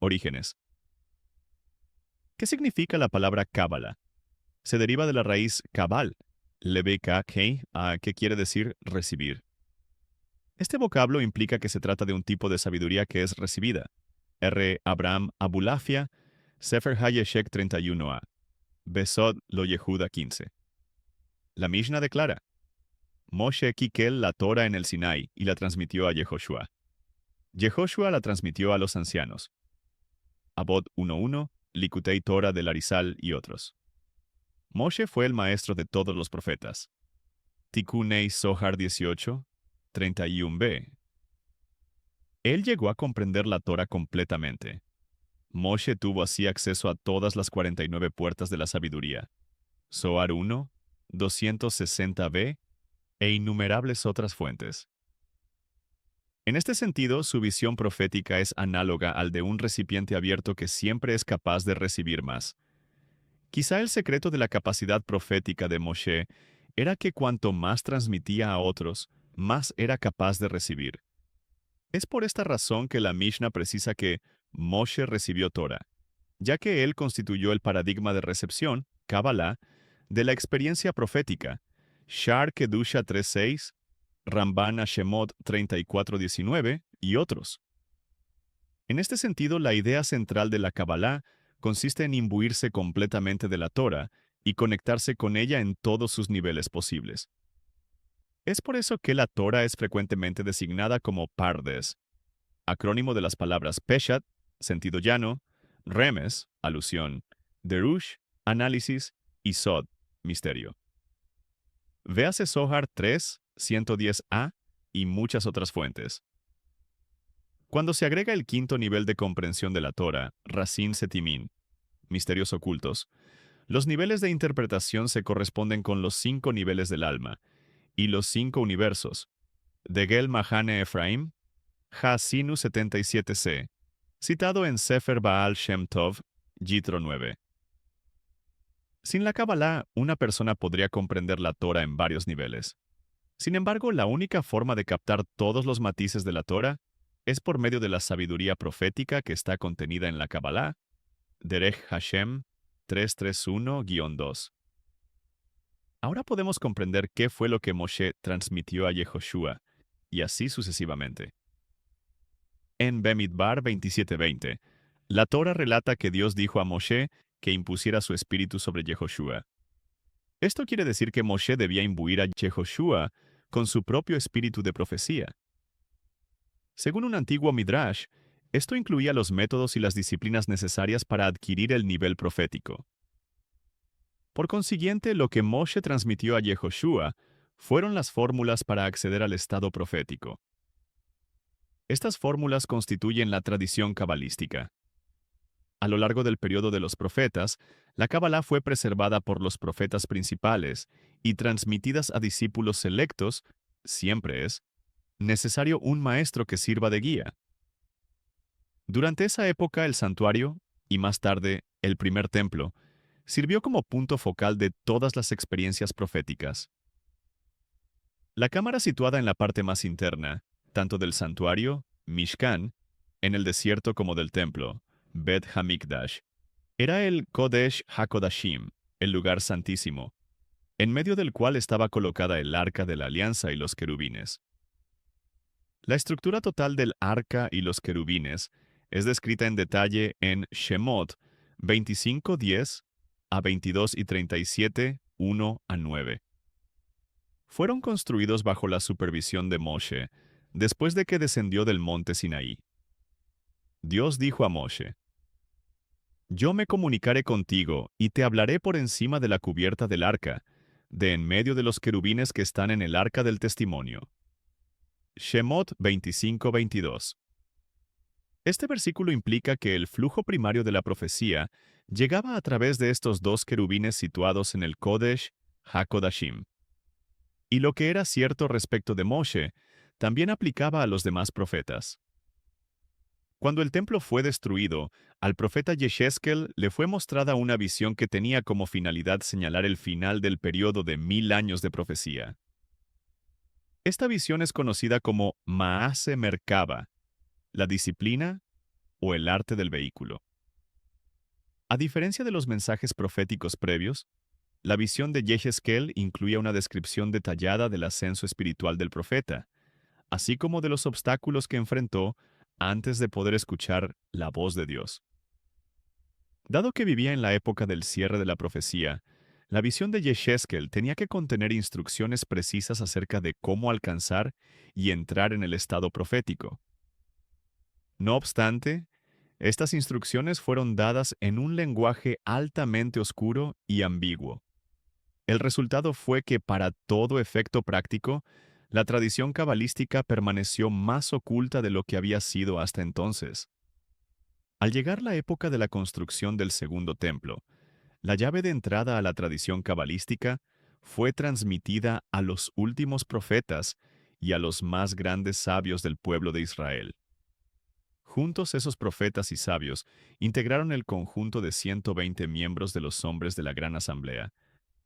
Orígenes. ¿Qué significa la palabra cábala? Se deriva de la raíz cabal, lebek-kei, que quiere decir recibir. Este vocablo implica que se trata de un tipo de sabiduría que es recibida. R. Abraham Abulafia, Sefer HaYeshek 31a, Besod Lo Yehuda 15. La Mishnah declara: Moshe quiquel la Torah en el Sinai y la transmitió a Yehoshua. Yehoshua la transmitió a los ancianos. Abod 1.1, Likutei Torah del Arizal y otros. Moshe fue el maestro de todos los profetas. Tikunei Zohar 18, 31b. Él llegó a comprender la Torah completamente. Moshe tuvo así acceso a todas las 49 puertas de la sabiduría. Zohar 1, 260b e innumerables otras fuentes. En este sentido, su visión profética es análoga al de un recipiente abierto que siempre es capaz de recibir más. Quizá el secreto de la capacidad profética de Moshe era que cuanto más transmitía a otros, más era capaz de recibir. Es por esta razón que la Mishnah precisa que Moshe recibió Torah, ya que él constituyó el paradigma de recepción, Kabbalah, de la experiencia profética, Shar Kedusha 3.6, Ramban Hashemot 34.19 y otros. En este sentido, la idea central de la Kabbalah consiste en imbuirse completamente de la Torah y conectarse con ella en todos sus niveles posibles. Es por eso que la Torah es frecuentemente designada como Pardes, acrónimo de las palabras Peshat, sentido llano, Remes, alusión, Derush, análisis, y Sod, misterio. Véase Zohar 3, 110a y muchas otras fuentes. Cuando se agrega el quinto nivel de comprensión de la Torah, Rasin Setimín, misterios ocultos, los niveles de interpretación se corresponden con los 5 niveles del alma y los 5 universos, Degel Mahane Ephraim, Ha-Sinu 77c, citado en Sefer Baal Shem Tov, Yitro 9. Sin la Kabbalah, una persona podría comprender la Torah en varios niveles. Sin embargo, la única forma de captar todos los matices de la Torah es por medio de la sabiduría profética que está contenida en la Kabbalah, Derech Hashem 331-2. Ahora podemos comprender qué fue lo que Moshe transmitió a Yehoshua, y así sucesivamente. En Bemidbar 27:20, la Torah relata que Dios dijo a Moshe que impusiera su espíritu sobre Yehoshua. Esto quiere decir que Moshe debía imbuir a Yehoshua con su propio espíritu de profecía. Según un antiguo Midrash, esto incluía los métodos y las disciplinas necesarias para adquirir el nivel profético. Por consiguiente, lo que Moshe transmitió a Yehoshua fueron las fórmulas para acceder al estado profético. Estas fórmulas constituyen la tradición cabalística. A lo largo del periodo de los profetas, la Kabbalah fue preservada por los profetas principales y transmitidas a discípulos selectos, siempre es necesario un maestro que sirva de guía. Durante esa época, el santuario, y más tarde, el primer templo, sirvió como punto focal de todas las experiencias proféticas. La cámara situada en la parte más interna, tanto del santuario, Mishkan, en el desierto como del templo, Bet Hamikdash, era el Kodesh HaKodashim, el lugar santísimo, en medio del cual estaba colocada el arca de la alianza y los querubines. La estructura total del arca y los querubines es descrita en detalle en Shemot 25:10 a 22:37, 1-9. Fueron construidos bajo la supervisión de Moshe, después de que descendió del monte Sinaí. Dios dijo a Moshe: Yo me comunicaré contigo y te hablaré por encima de la cubierta del arca, de en medio de los querubines que están en el arca del testimonio. Shemot 25:22. Este versículo implica que el flujo primario de la profecía llegaba a través de estos dos querubines situados en el Kodesh HaKodashim. Y lo que era cierto respecto de Moshe, también aplicaba a los demás profetas. Cuando el templo fue destruido, al profeta Yeshezkel le fue mostrada una visión que tenía como finalidad señalar el final del periodo de 1000 años de profecía. Esta visión es conocida como Maase Merkaba, la disciplina, o el arte del vehículo. A diferencia de los mensajes proféticos previos, la visión de Yehezkel incluía una descripción detallada del ascenso espiritual del profeta, así como de los obstáculos que enfrentó antes de poder escuchar la voz de Dios. Dado que vivía en la época del cierre de la profecía, la visión de Yehezkel tenía que contener instrucciones precisas acerca de cómo alcanzar y entrar en el estado profético. No obstante, estas instrucciones fueron dadas en un lenguaje altamente oscuro y ambiguo. El resultado fue que para todo efecto práctico, la tradición cabalística permaneció más oculta de lo que había sido hasta entonces. Al llegar la época de la construcción del segundo templo, la llave de entrada a la tradición cabalística fue transmitida a los últimos profetas y a los más grandes sabios del pueblo de Israel. Juntos esos profetas y sabios integraron el conjunto de 120 miembros de los hombres de la Gran Asamblea,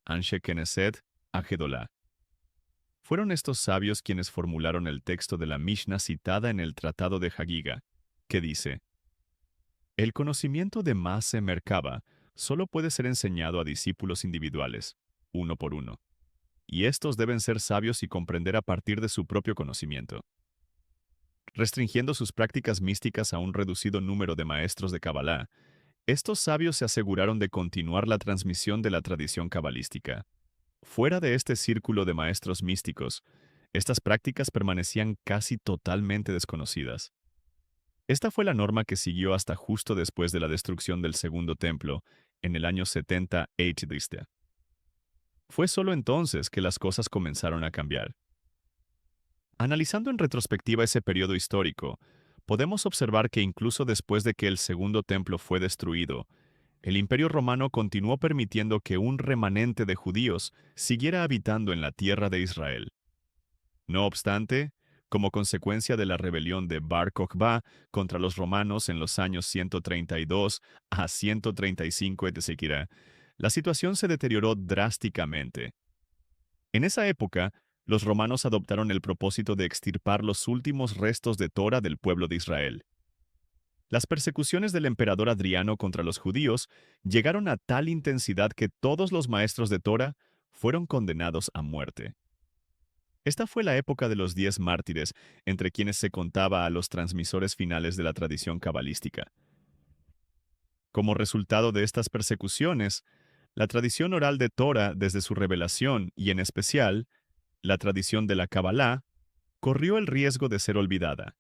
Anshe Knesset Agedolá. Fueron estos sabios quienes formularon el texto de la Mishnah citada en el Tratado de Hagiga, que dice: el conocimiento de Maase Merkaba solo puede ser enseñado a discípulos individuales, uno por uno, y estos deben ser sabios y comprender a partir de su propio conocimiento. Restringiendo sus prácticas místicas a un reducido número de maestros de Kabbalah, estos sabios se aseguraron de continuar la transmisión de la tradición cabalística. Fuera de este círculo de maestros místicos, estas prácticas permanecían casi totalmente desconocidas. Esta fue la norma que siguió hasta justo después de la destrucción del Segundo Templo, en el año 70 h. Fue solo entonces que las cosas comenzaron a cambiar. Analizando en retrospectiva ese periodo histórico, podemos observar que incluso después de que el Segundo Templo fue destruido, el Imperio Romano continuó permitiendo que un remanente de judíos siguiera habitando en la tierra de Israel. No obstante, como consecuencia de la rebelión de Bar Kokhba contra los romanos en los años 132 a 135 de la situación se deterioró drásticamente. En esa época, los romanos adoptaron el propósito de extirpar los últimos restos de Torah del pueblo de Israel. Las persecuciones del emperador Adriano contra los judíos llegaron a tal intensidad que todos los maestros de Torah fueron condenados a muerte. Esta fue la época de los 10 mártires, entre quienes se contaba a los transmisores finales de la tradición cabalística. Como resultado de estas persecuciones, la tradición oral de Torah desde su revelación y en especial, la tradición de la Kabbalah, corrió el riesgo de ser olvidada.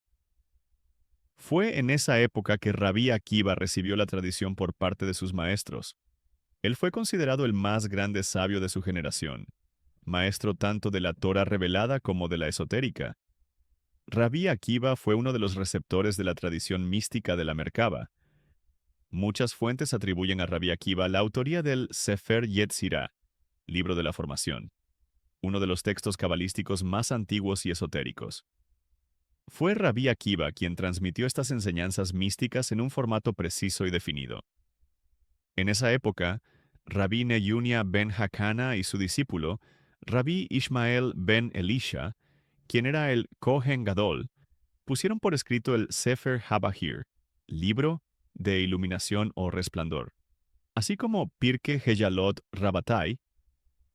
Fue en esa época que Rabí Akiva recibió la tradición por parte de sus maestros. Él fue considerado el más grande sabio de su generación, maestro tanto de la Torah revelada como de la esotérica. Rabí Akiva fue uno de los receptores de la tradición mística de la Merkaba. Muchas fuentes atribuyen a Rabí Akiva la autoría del Sefer Yetzirah, libro de la formación, uno de los textos cabalísticos más antiguos y esotéricos. Fue Rabí Akiva quien transmitió estas enseñanzas místicas en un formato preciso y definido. En esa época, Rabí Neyunia ben Hakana y su discípulo, Rabí Ishmael ben Elisha, quien era el Kohen Gadol, pusieron por escrito el Sefer Habahir, libro de iluminación o resplandor, así como Pirke Heyalot Rabatai,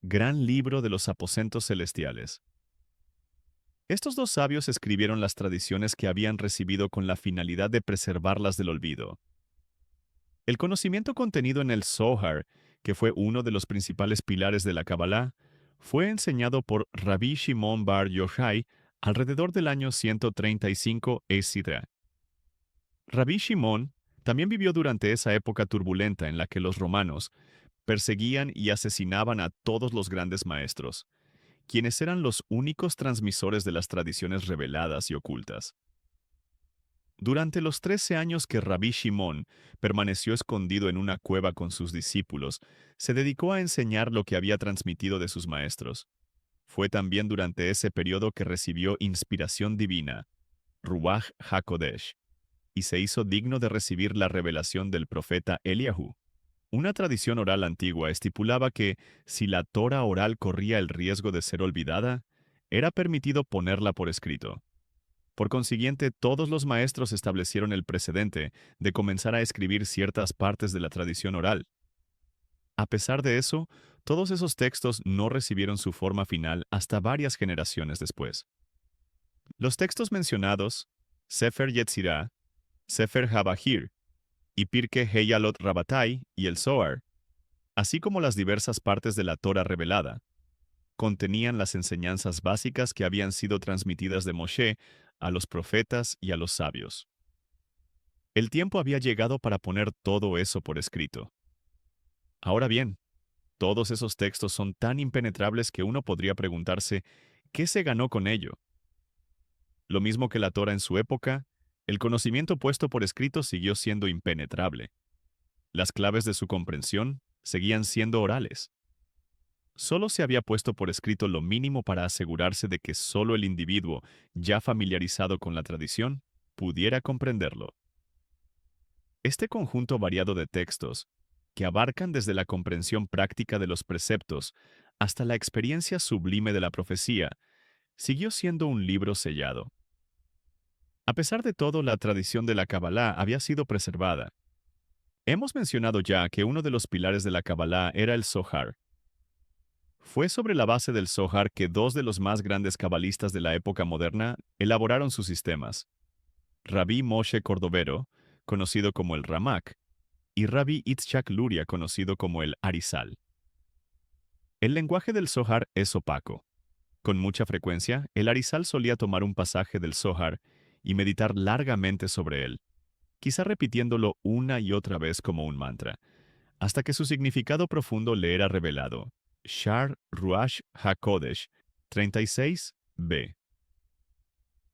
gran libro de los aposentos celestiales. Estos dos sabios escribieron las tradiciones que habían recibido con la finalidad de preservarlas del olvido. El conocimiento contenido en el Zohar, que fue uno de los principales pilares de la Kabbalah, fue enseñado por Rabí Shimon bar Yochai alrededor del año 135 e. Rabí Shimon también vivió durante esa época turbulenta en la que los romanos perseguían y asesinaban a todos los grandes maestros, quienes eran los únicos transmisores de las tradiciones reveladas y ocultas. Durante los 13 años que Rabí Shimon permaneció escondido en una cueva con sus discípulos, se dedicó a enseñar lo que había transmitido de sus maestros. Fue también durante ese periodo que recibió inspiración divina, Ruach HaKodesh, y se hizo digno de recibir la revelación del profeta Eliahu. Una tradición oral antigua estipulaba que, si la Torah oral corría el riesgo de ser olvidada, era permitido ponerla por escrito. Por consiguiente, todos los maestros establecieron el precedente de comenzar a escribir ciertas partes de la tradición oral. A pesar de eso, todos esos textos no recibieron su forma final hasta varias generaciones después. Los textos mencionados, Sefer Yetzirah, Sefer Habahir y Pirkei Heyalot Rabatai y el Zohar, así como las diversas partes de la Torah revelada, contenían las enseñanzas básicas que habían sido transmitidas de Moshe a los profetas y a los sabios. El tiempo había llegado para poner todo eso por escrito. Ahora bien, todos esos textos son tan impenetrables que uno podría preguntarse, ¿qué se ganó con ello? Lo mismo que la Torah en su época, el conocimiento puesto por escrito siguió siendo impenetrable. Las claves de su comprensión seguían siendo orales. Solo se había puesto por escrito lo mínimo para asegurarse de que solo el individuo, ya familiarizado con la tradición, pudiera comprenderlo. Este conjunto variado de textos, que abarcan desde la comprensión práctica de los preceptos hasta la experiencia sublime de la profecía, siguió siendo un libro sellado. A pesar de todo, la tradición de la Kabbalah había sido preservada. Hemos mencionado ya que uno de los pilares de la Kabbalah era el Zohar. Fue sobre la base del Zohar que dos de los más grandes cabalistas de la época moderna elaboraron sus sistemas. Rabí Moshe Cordovero, conocido como el Ramak, y Rabí Itzhak Luria, conocido como el Arizal. El lenguaje del Zohar es opaco. Con mucha frecuencia, el Arizal solía tomar un pasaje del Zohar y meditar largamente sobre él, quizá repitiéndolo una y otra vez como un mantra, hasta que su significado profundo le era revelado. Shar Ruach HaKodesh 36b.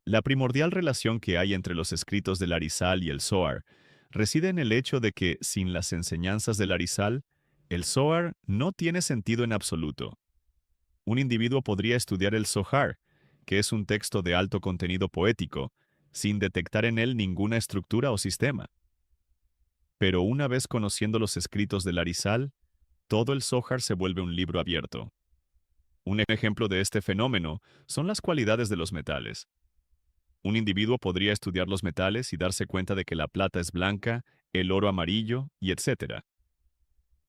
La primordial relación que hay entre los escritos del Arizal y el Zohar reside en el hecho de que, sin las enseñanzas del Arizal, el Zohar no tiene sentido en absoluto. Un individuo podría estudiar el Zohar, que es un texto de alto contenido poético, sin detectar en él ninguna estructura o sistema. Pero una vez conociendo los escritos del Arizal, todo el Zohar se vuelve un libro abierto. Un ejemplo de este fenómeno son las cualidades de los metales. Un individuo podría estudiar los metales y darse cuenta de que la plata es blanca, el oro amarillo, y etc.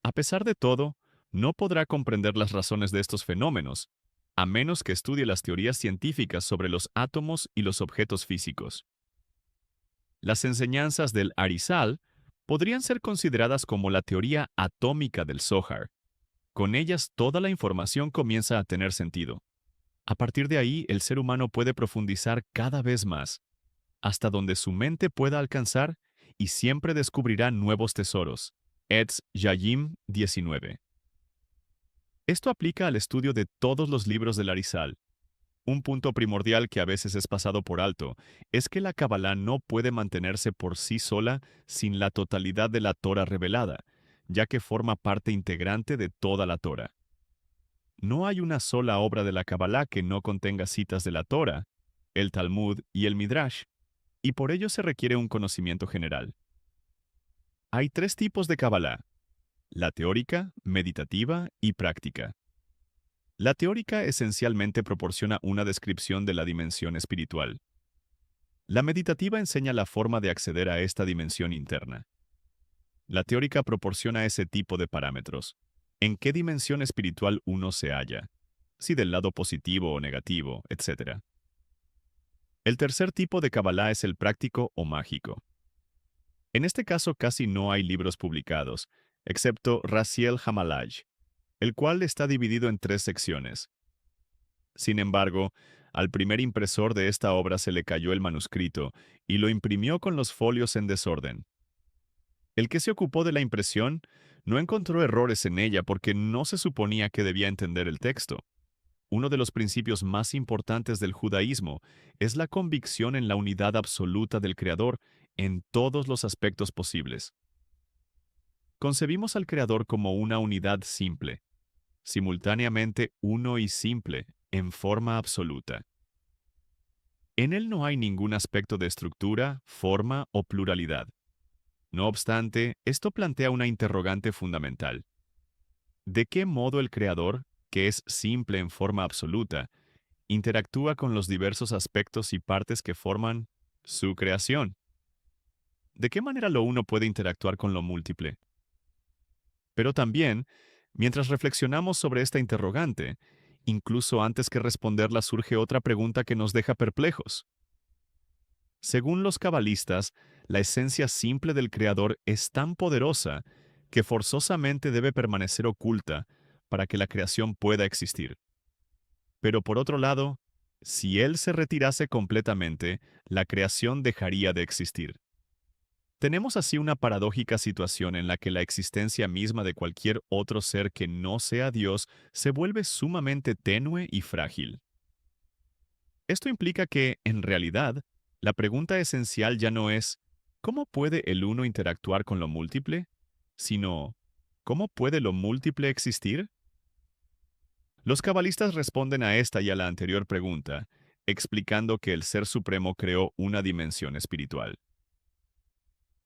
A pesar de todo, no podrá comprender las razones de estos fenómenos, a menos que estudie las teorías científicas sobre los átomos y los objetos físicos. Las enseñanzas del Arizal podrían ser consideradas como la teoría atómica del Zohar. Con ellas toda la información comienza a tener sentido. A partir de ahí, el ser humano puede profundizar cada vez más, hasta donde su mente pueda alcanzar y siempre descubrirá nuevos tesoros. Etz Yayim 19. Esto aplica al estudio de todos los libros del Arizal. Un punto primordial que a veces es pasado por alto es que la Kabbalah no puede mantenerse por sí sola sin la totalidad de la Torah revelada, ya que forma parte integrante de toda la Torah. No hay una sola obra de la Kabbalah que no contenga citas de la Torah, el Talmud y el Midrash, y por ello se requiere un conocimiento general. Hay tres tipos de Kabbalah: la teórica, meditativa y práctica. La teórica esencialmente proporciona una descripción de la dimensión espiritual. La meditativa enseña la forma de acceder a esta dimensión interna. La teórica proporciona ese tipo de parámetros: en qué dimensión espiritual uno se halla, si del lado positivo o negativo, etc. El tercer tipo de Kabbalah es el práctico o mágico. En este caso casi no hay libros publicados, excepto Raziel Hamalaj, el cual está dividido en tres secciones. Sin embargo, al primer impresor de esta obra se le cayó el manuscrito y lo imprimió con los folios en desorden. El que se ocupó de la impresión no encontró errores en ella porque no se suponía que debía entender el texto. Uno de los principios más importantes del judaísmo es la convicción en la unidad absoluta del Creador en todos los aspectos posibles. Concebimos al Creador como una unidad simple, simultáneamente uno y simple, en forma absoluta. En él no hay ningún aspecto de estructura, forma o pluralidad. No obstante, esto plantea una interrogante fundamental. ¿De qué modo el Creador, que es simple en forma absoluta, interactúa con los diversos aspectos y partes que forman su creación. ¿De qué manera lo uno puede interactuar con lo múltiple? Pero también, mientras reflexionamos sobre esta interrogante, incluso antes que responderla surge otra pregunta que nos deja perplejos. Según los cabalistas, la esencia simple del Creador es tan poderosa que forzosamente debe permanecer oculta para que la creación pueda existir. Pero por otro lado, si Él se retirase completamente, la creación dejaría de existir. Tenemos así una paradójica situación en la que la existencia misma de cualquier otro ser que no sea Dios se vuelve sumamente tenue y frágil. Esto implica que, en realidad, la pregunta esencial ya no es ¿cómo puede el uno interactuar con lo múltiple?, sino ¿cómo puede lo múltiple existir? Los cabalistas responden a esta y a la anterior pregunta, explicando que el Ser Supremo creó una dimensión espiritual.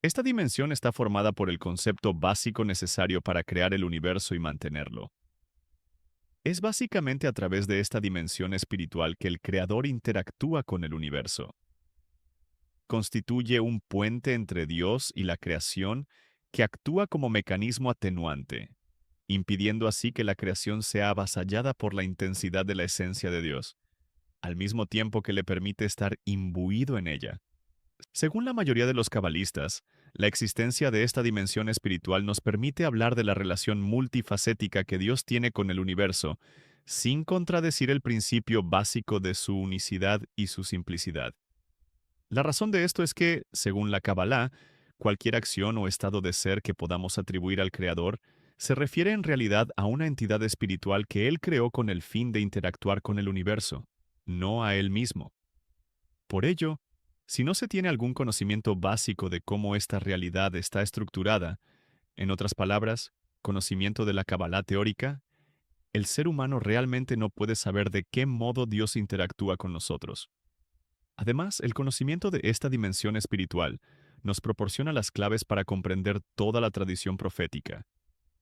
Esta dimensión está formada por el concepto básico necesario para crear el universo y mantenerlo. Es básicamente a través de esta dimensión espiritual que el Creador interactúa con el universo. Constituye un puente entre Dios y la creación que actúa como mecanismo atenuante, impidiendo así que la creación sea avasallada por la intensidad de la esencia de Dios, al mismo tiempo que le permite estar imbuido en ella. Según la mayoría de los cabalistas, la existencia de esta dimensión espiritual nos permite hablar de la relación multifacética que Dios tiene con el universo, sin contradecir el principio básico de su unicidad y su simplicidad. La razón de esto es que, según la Kabbalah, cualquier acción o estado de ser que podamos atribuir al Creador se refiere en realidad a una entidad espiritual que Él creó con el fin de interactuar con el universo, no a Él mismo. Por ello, si no se tiene algún conocimiento básico de cómo esta realidad está estructurada, en otras palabras, conocimiento de la Kabbalah teórica, el ser humano realmente no puede saber de qué modo Dios interactúa con nosotros. Además, el conocimiento de esta dimensión espiritual nos proporciona las claves para comprender toda la tradición profética,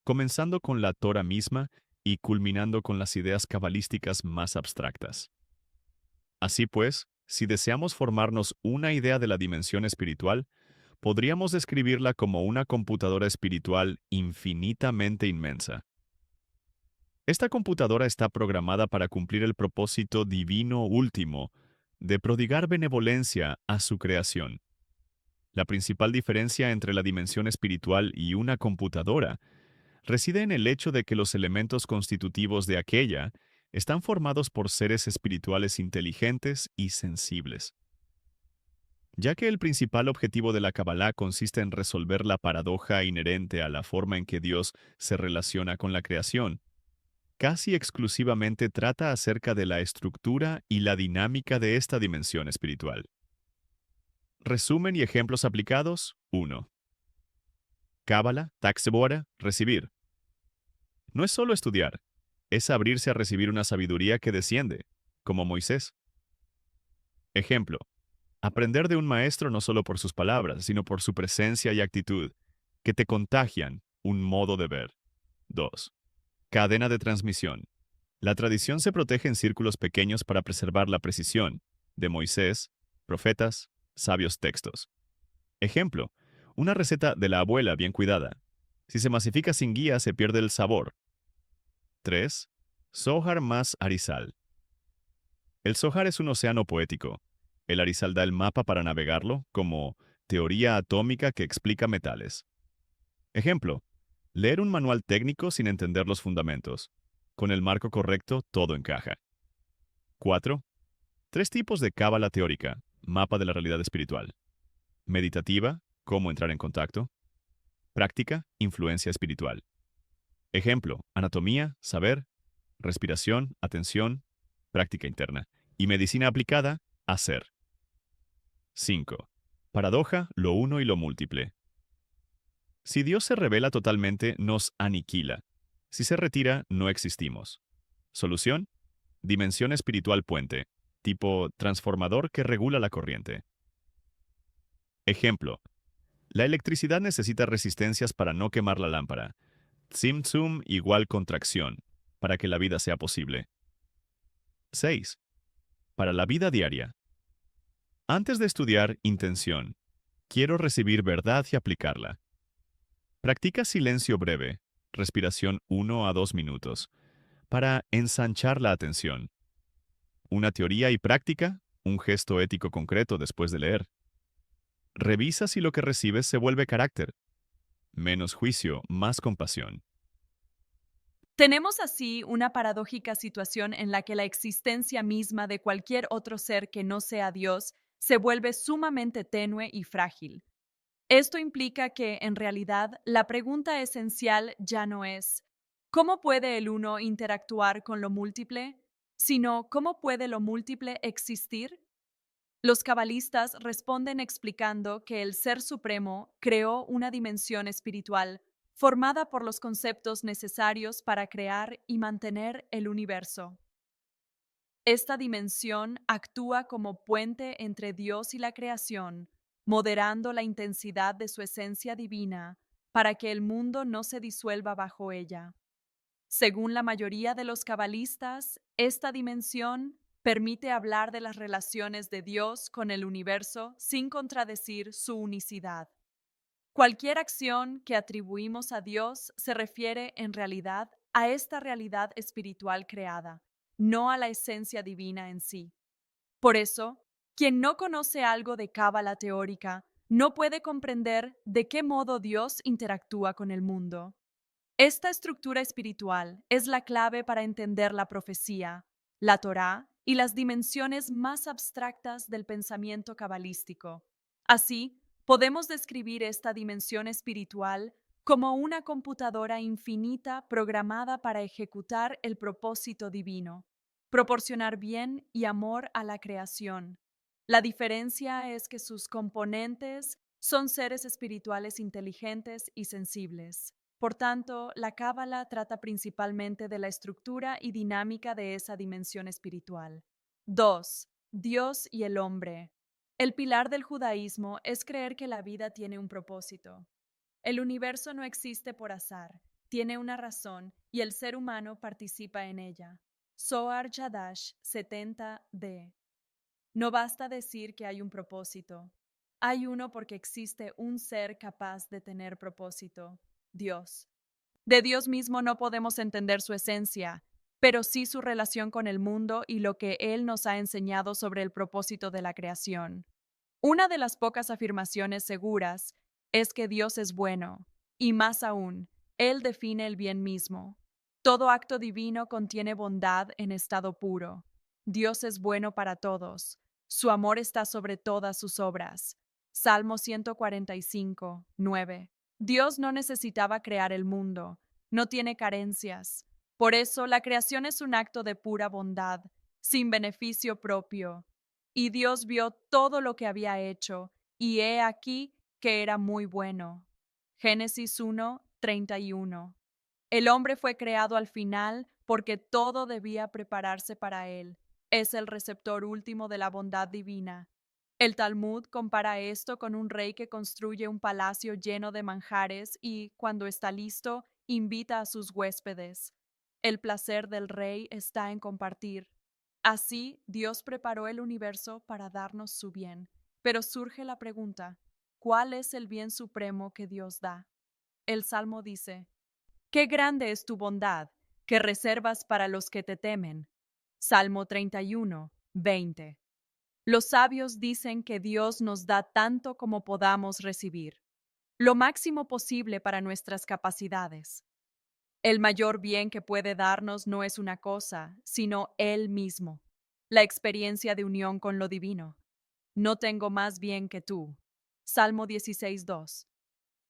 comenzando con la Torah misma y culminando con las ideas cabalísticas más abstractas. Así pues, si deseamos formarnos una idea de la dimensión espiritual, podríamos describirla como una computadora espiritual infinitamente inmensa. Esta computadora está programada para cumplir el propósito divino último de prodigar benevolencia a su creación. La principal diferencia entre la dimensión espiritual y una computadora reside en el hecho de que los elementos constitutivos de aquella están formados por seres espirituales inteligentes y sensibles. Ya que el principal objetivo de la Kabbalah consiste en resolver la paradoja inherente a la forma en que Dios se relaciona con la creación, casi exclusivamente trata acerca de la estructura y la dinámica de esta dimensión espiritual. Resumen y ejemplos aplicados: 1. Cábala, taxebora, recibir. No es solo estudiar, es abrirse a recibir una sabiduría que desciende, como Moisés. Ejemplo: aprender de un maestro no solo por sus palabras, sino por su presencia y actitud, que te contagian un modo de ver. 2. Cadena de transmisión. La tradición se protege en círculos pequeños para preservar la precisión de Moisés, profetas, sabios textos. Ejemplo: una receta de la abuela bien cuidada. Si se masifica sin guía, se pierde el sabor. 3. Zohar más Arizal. El Zohar es un océano poético. El Arizal da el mapa para navegarlo, como teoría atómica que explica metales. Ejemplo: leer un manual técnico sin entender los fundamentos. Con el marco correcto, todo encaja. 4. Tres tipos de cábala teórica, mapa de la realidad espiritual. Meditativa, cómo entrar en contacto. Práctica, influencia espiritual. Ejemplo: anatomía, saber. Respiración, atención, práctica interna. Y medicina aplicada, hacer. 5. Paradoja, lo uno y lo múltiple. Si Dios se revela totalmente, nos aniquila. Si se retira, no existimos. Solución: dimensión espiritual puente, tipo transformador que regula la corriente. Ejemplo: la electricidad necesita resistencias para no quemar la lámpara. Tzimtzum igual contracción, para que la vida sea posible. 6. Para la vida diaria. Antes de estudiar, intención. Quiero recibir verdad y aplicarla. Practica silencio breve, respiración 1 a 2 minutos, para ensanchar la atención. Una teoría y práctica, un gesto ético concreto después de leer. Revisa si lo que recibes se vuelve carácter. Menos juicio, más compasión. Tenemos así una paradójica situación en la que la existencia misma de cualquier otro ser que no sea Dios se vuelve sumamente tenue y frágil. Esto implica que, en realidad, la pregunta esencial ya no es ¿cómo puede el uno interactuar con lo múltiple?, sino ¿cómo puede lo múltiple existir? Los cabalistas responden explicando que el Ser Supremo creó una dimensión espiritual formada por los conceptos necesarios para crear y mantener el universo. Esta dimensión actúa como puente entre Dios y la creación, moderando la intensidad de su esencia divina para que el mundo no se disuelva bajo ella. Según la mayoría de los cabalistas, esta dimensión permite hablar de las relaciones de Dios con el universo sin contradecir su unicidad. Cualquier acción que atribuimos a Dios se refiere en realidad a esta realidad espiritual creada, no a la esencia divina en sí. Por eso, quien no conoce algo de cábala teórica no puede comprender de qué modo Dios interactúa con el mundo. Esta estructura espiritual es la clave para entender la profecía, la Torá y las dimensiones más abstractas del pensamiento cabalístico. Así, podemos describir esta dimensión espiritual como una computadora infinita programada para ejecutar el propósito divino, proporcionar bien y amor a la creación. La diferencia es que sus componentes son seres espirituales inteligentes y sensibles. Por tanto, la Cábala trata principalmente de la estructura y dinámica de esa dimensión espiritual. 2. Dios y el hombre. El pilar del judaísmo es creer que la vida tiene un propósito. El universo no existe por azar, tiene una razón y el ser humano participa en ella. Zohar Jadash 70d. No basta decir que hay un propósito. Hay uno porque existe un ser capaz de tener propósito, Dios. De Dios mismo no podemos entender su esencia, pero sí su relación con el mundo y lo que Él nos ha enseñado sobre el propósito de la creación. Una de las pocas afirmaciones seguras es que Dios es bueno, y más aún, Él define el bien mismo. Todo acto divino contiene bondad en estado puro. Dios es bueno para todos. Su amor está sobre todas sus obras. Salmo 145, 9. Dios no necesitaba crear el mundo, no tiene carencias. Por eso la creación es un acto de pura bondad, sin beneficio propio. Y Dios vio todo lo que había hecho, y he aquí que era muy bueno. Génesis 1, 31. El hombre fue creado al final porque todo debía prepararse para él. Es el receptor último de la bondad divina. El Talmud compara esto con un rey que construye un palacio lleno de manjares y, cuando está listo, invita a sus huéspedes. El placer del rey está en compartir. Así, Dios preparó el universo para darnos su bien. Pero surge la pregunta, ¿cuál es el bien supremo que Dios da? El Salmo dice, qué grande es tu bondad, que reservas para los que te temen. Salmo 31, 20. Los sabios dicen que Dios nos da tanto como podamos recibir, lo máximo posible para nuestras capacidades. El mayor bien que puede darnos no es una cosa, sino Él mismo, la experiencia de unión con lo divino. No tengo más bien que tú. Salmo 16:2.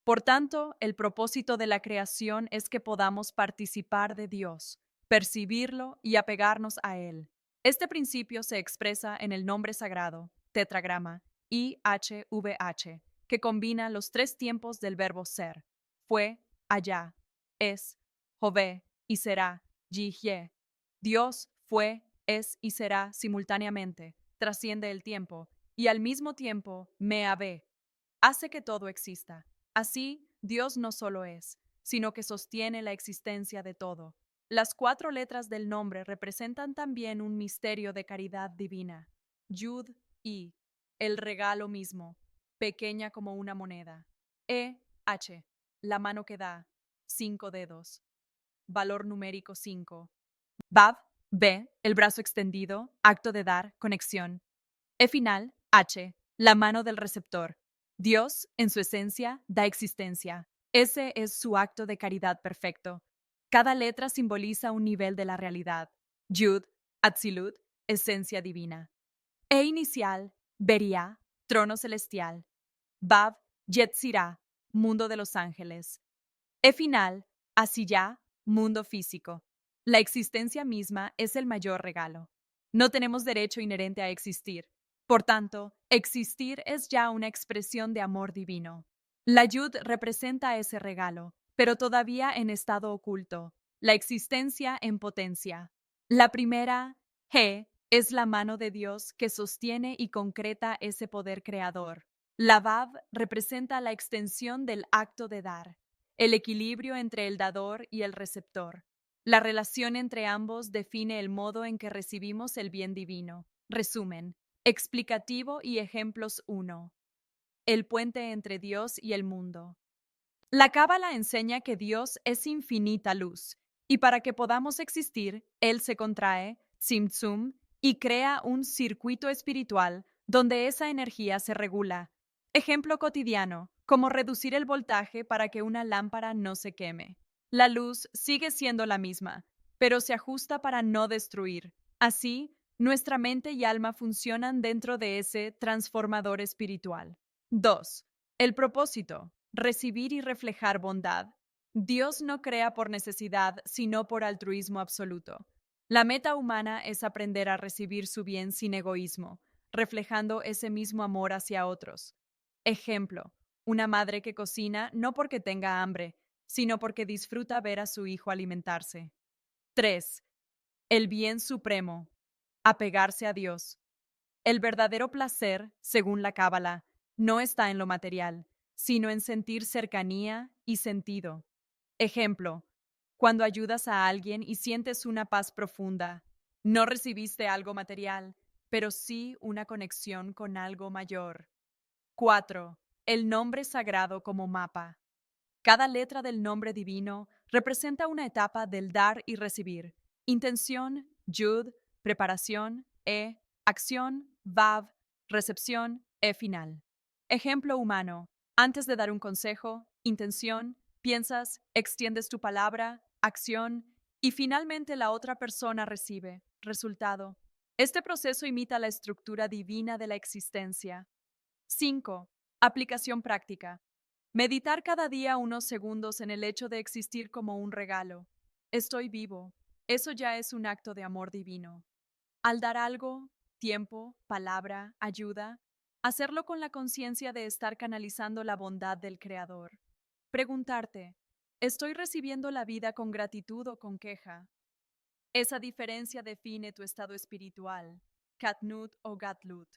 Por tanto, el propósito de la creación es que podamos participar de Dios, percibirlo y apegarnos a Él. Este principio se expresa en el nombre sagrado, tetragrama, IHVH, que combina los tres tiempos del verbo ser: fue, allá, es, Jové y será, Yihye. Dios fue, es y será simultáneamente, trasciende el tiempo, y al mismo tiempo, Meave, hace que todo exista. Así, Dios no solo es, sino que sostiene la existencia de todo. Las 4 letras del nombre representan también un misterio de caridad divina. Yud y el regalo mismo, pequeña como una moneda. H, la mano que da, 5 dedos. Valor numérico 5. Bab, B, el brazo extendido, acto de dar, conexión. Final, H, la mano del receptor. Dios, en su esencia, da existencia. Ese es su acto de caridad perfecto. Cada letra simboliza un nivel de la realidad. Yud, Atzilut, esencia divina. Inicial, Beria, trono celestial. Bab, Yetzirah, mundo de los ángeles. Final, Asiyah, mundo físico. La existencia misma es el mayor regalo. No tenemos derecho inherente a existir. Por tanto, existir es ya una expresión de amor divino. La Yud representa ese regalo, pero todavía en estado oculto, la existencia en potencia. La primera, He, es la mano de Dios que sostiene y concreta ese poder creador. La Vav representa la extensión del acto de dar, el equilibrio entre el dador y el receptor. La relación entre ambos define el modo en que recibimos el bien divino. Resumen, explicativo y ejemplos 1. El puente entre Dios y el mundo. La Cábala enseña que Dios es infinita luz, y para que podamos existir, Él se contrae, tzimtzum, y crea un circuito espiritual donde esa energía se regula. Ejemplo cotidiano, como reducir el voltaje para que una lámpara no se queme. La luz sigue siendo la misma, pero se ajusta para no destruir. Así, nuestra mente y alma funcionan dentro de ese transformador espiritual. 2. El propósito, recibir y reflejar bondad. Dios no crea por necesidad, sino por altruismo absoluto. La meta humana es aprender a recibir su bien sin egoísmo, reflejando ese mismo amor hacia otros. Ejemplo, una madre que cocina no porque tenga hambre, sino porque disfruta ver a su hijo alimentarse. 3. El bien supremo, apegarse a Dios. El verdadero placer, según la Cábala, no está en lo material, sino en sentir cercanía y sentido. Ejemplo, cuando ayudas a alguien y sientes una paz profunda, no recibiste algo material, pero sí una conexión con algo mayor. 4. El nombre sagrado como mapa. Cada letra del nombre divino representa una etapa del dar y recibir. Intención, Yud, preparación, acción, Vav, recepción, final. Ejemplo humano. Antes de dar un consejo, intención, piensas, extiendes tu palabra, acción, y finalmente la otra persona recibe, resultado. Este proceso imita la estructura divina de la existencia. 5. Aplicación práctica. Meditar cada día unos segundos en el hecho de existir como un regalo. Estoy vivo. Eso ya es un acto de amor divino. Al dar algo, tiempo, palabra, ayuda, hacerlo con la conciencia de estar canalizando la bondad del Creador. Preguntarte, ¿estoy recibiendo la vida con gratitud o con queja? Esa diferencia define tu estado espiritual, Katnut o Gatlut.